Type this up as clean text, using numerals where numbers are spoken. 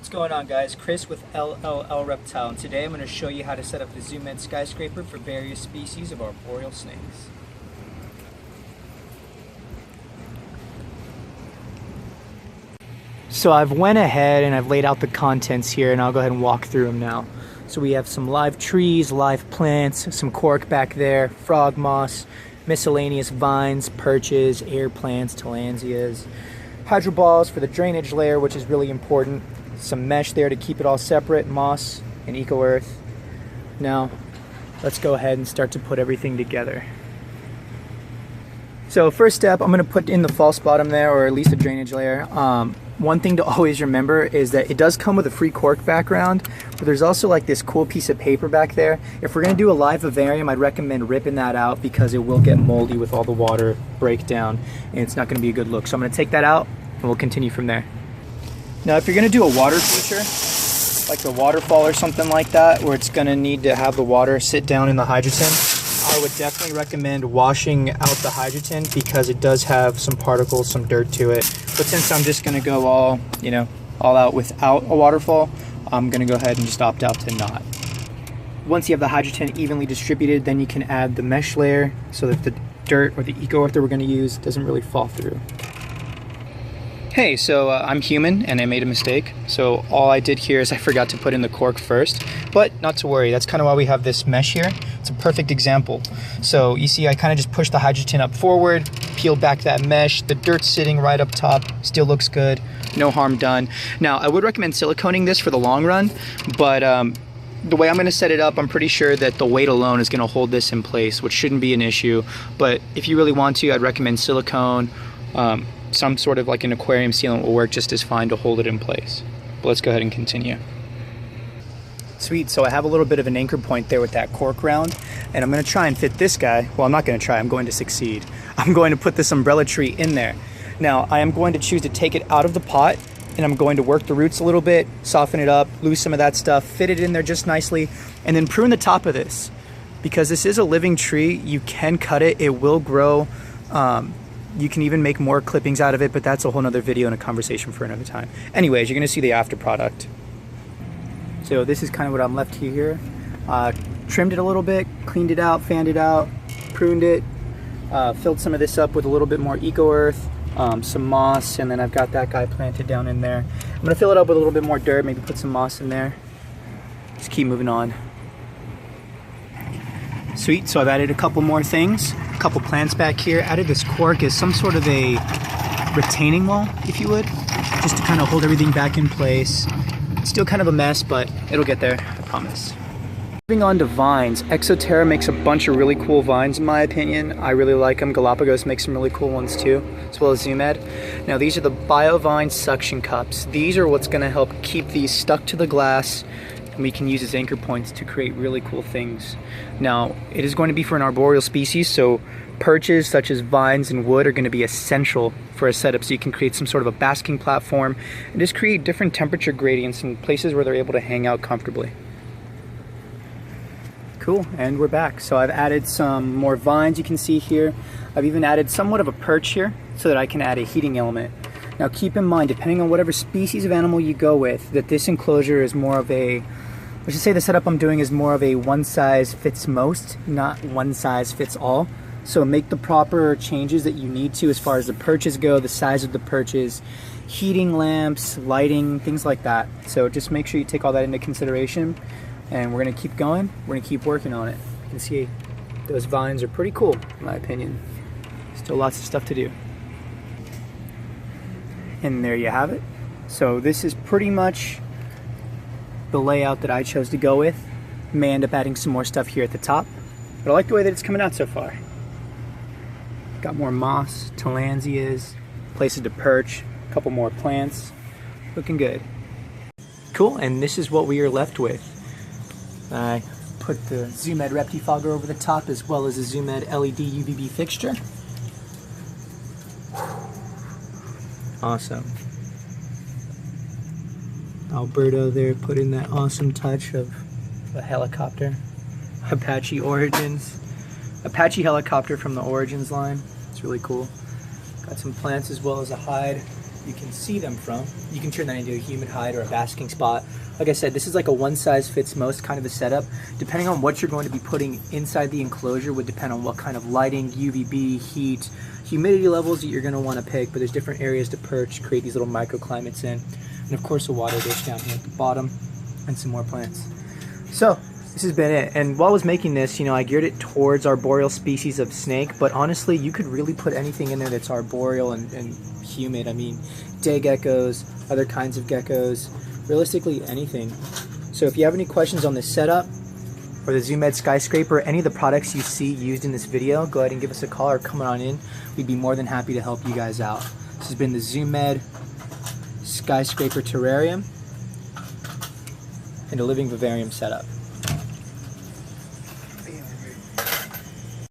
What's going on, guys? Chris with LLLReptile, and today I'm going to show you how to set up the Zoom Ed skyscraper for various species of arboreal snakes. So I've went ahead and I've laid out the contents here, and I'll go ahead and walk through them now. So we have some live trees, live plants, some cork back there, frog moss, miscellaneous vines, perches, air plants, tillandsias, hydroballs for the drainage layer, which is really important, some mesh there to keep it all separate, moss and eco earth. Now let's go ahead and start to put everything together. So first step, I'm going to put in the false bottom there, or at least a drainage layer. One thing to always remember is that it does come with a free cork background, but there's also like this cool piece of paper back there. If we're going to do a live vivarium, I'd recommend ripping that out because it will get moldy with all the water breakdown, and it's not going to be a good look. So I'm going to take that out and we'll continue from there. Now if you're going to do a water feature, like a waterfall or something like that, where it's going to need to have the water sit down in the hydroton, I would definitely recommend washing out the hydroton because it does have some particles, some dirt to it. But since I'm just going to go all out without a waterfall, I'm going to go ahead and just opt out to not. Once you have the hydroton evenly distributed, then you can add the mesh layer so that the dirt or the eco earth that we're going to use doesn't really fall through. Hey, so I'm human and I made a mistake. So all I did here is I forgot to put in the cork first, but not to worry. That's kind of why we have this mesh here. It's a perfect example. So you see I kind of just pushed the hydroton up forward, peeled back that mesh. The dirt's sitting right up top, still looks good, no harm done. Now I would recommend siliconing this for the long run, but the way I'm going to set it up, I'm pretty sure that the weight alone is going to hold this in place, which shouldn't be an issue. But if you really want to, I'd recommend silicone. Some sort of like an aquarium sealant will work just as fine to hold it in place. But let's go ahead and continue. Sweet, so I have a little bit of an anchor point there with that cork round, and I'm going to try and fit this guy. Well, I'm not going to try, I'm going to succeed. I'm going to put this umbrella tree in there. Now, I am going to choose to take it out of the pot, and I'm going to work the roots a little bit, soften it up, lose some of that stuff, fit it in there just nicely, and then prune the top of this. Because this is a living tree, you can cut it, it will grow. You can even make more clippings out of it, but that's a whole nother video and a conversation for another time. Anyways, you're gonna see the after product. So this is kind of what I'm left here. Trimmed it a little bit, cleaned it out, fanned it out, pruned it, filled some of this up with a little bit more eco earth, some moss, and then I've got that guy planted down in there. I'm gonna fill it up with a little bit more dirt, maybe put some moss in there. Just keep moving on. Sweet, so I've added a couple more things, a couple plants back here. Added this cork as some sort of a retaining wall, if you would, just to kind of hold everything back in place. It's still kind of a mess, but it'll get there, I promise. Moving on to vines, Exoterra makes a bunch of really cool vines in my opinion. I really like them. Galapagos makes some really cool ones too, as well as Zoom Ed. Now these are the BioVine suction cups. These are what's gonna help keep these stuck to the glass, and we can use as anchor points to create really cool things. Now, it is going to be for an arboreal species, so perches such as vines and wood are going to be essential for a setup, so you can create some sort of a basking platform and just create different temperature gradients in places where they're able to hang out comfortably. Cool, and we're back. So I've added some more vines you can see here. I've even added somewhat of a perch here so that I can add a heating element. Now keep in mind, depending on whatever species of animal you go with, that this enclosure is more of a, let's just say the setup I'm doing is more of a one size fits most, not one size fits all. So make the proper changes that you need to as far as the perches go, the size of the perches, heating lamps, lighting, things like that. So just make sure you take all that into consideration, and we're gonna keep going, we're gonna keep working on it. You can see those vines are pretty cool, in my opinion. Still lots of stuff to do. And there you have it. So this is pretty much the layout that I chose to go with. May end up adding some more stuff here at the top, but I like the way that it's coming out so far. Got more moss, tillandsias, places to perch, a couple more plants. Looking good. Cool, and this is what we are left with. I put the Zoom Ed Reptifogger over the top as well as a Zoom Ed LED UVB fixture. Awesome. Alberto there put in that awesome touch of a helicopter. Apache Origins. Apache helicopter from the Origins line. It's really cool. Got some plants as well as a hide. you can see them from. You can turn that into a humid hide or a basking spot. Like I said, this is like a one size fits most kind of a setup. Depending on what you're going to be putting inside the enclosure would depend on what kind of lighting, UVB, heat, humidity levels that you're going to want to pick, but there's different areas to perch, create these little microclimates in, and of course a water dish down here at the bottom, and some more plants. So this has been it, and while I was making this, I geared it towards arboreal species of snake, but honestly you could really put anything in there that's arboreal and humid. I mean, day geckos, other kinds of geckos, realistically anything. So if you have any questions on this setup, or the ZooMed Skyscraper, any of the products you see used in this video, go ahead and give us a call or come on in. We'd be more than happy to help you guys out. This has been the ZooMed Skyscraper Terrarium and a living vivarium setup.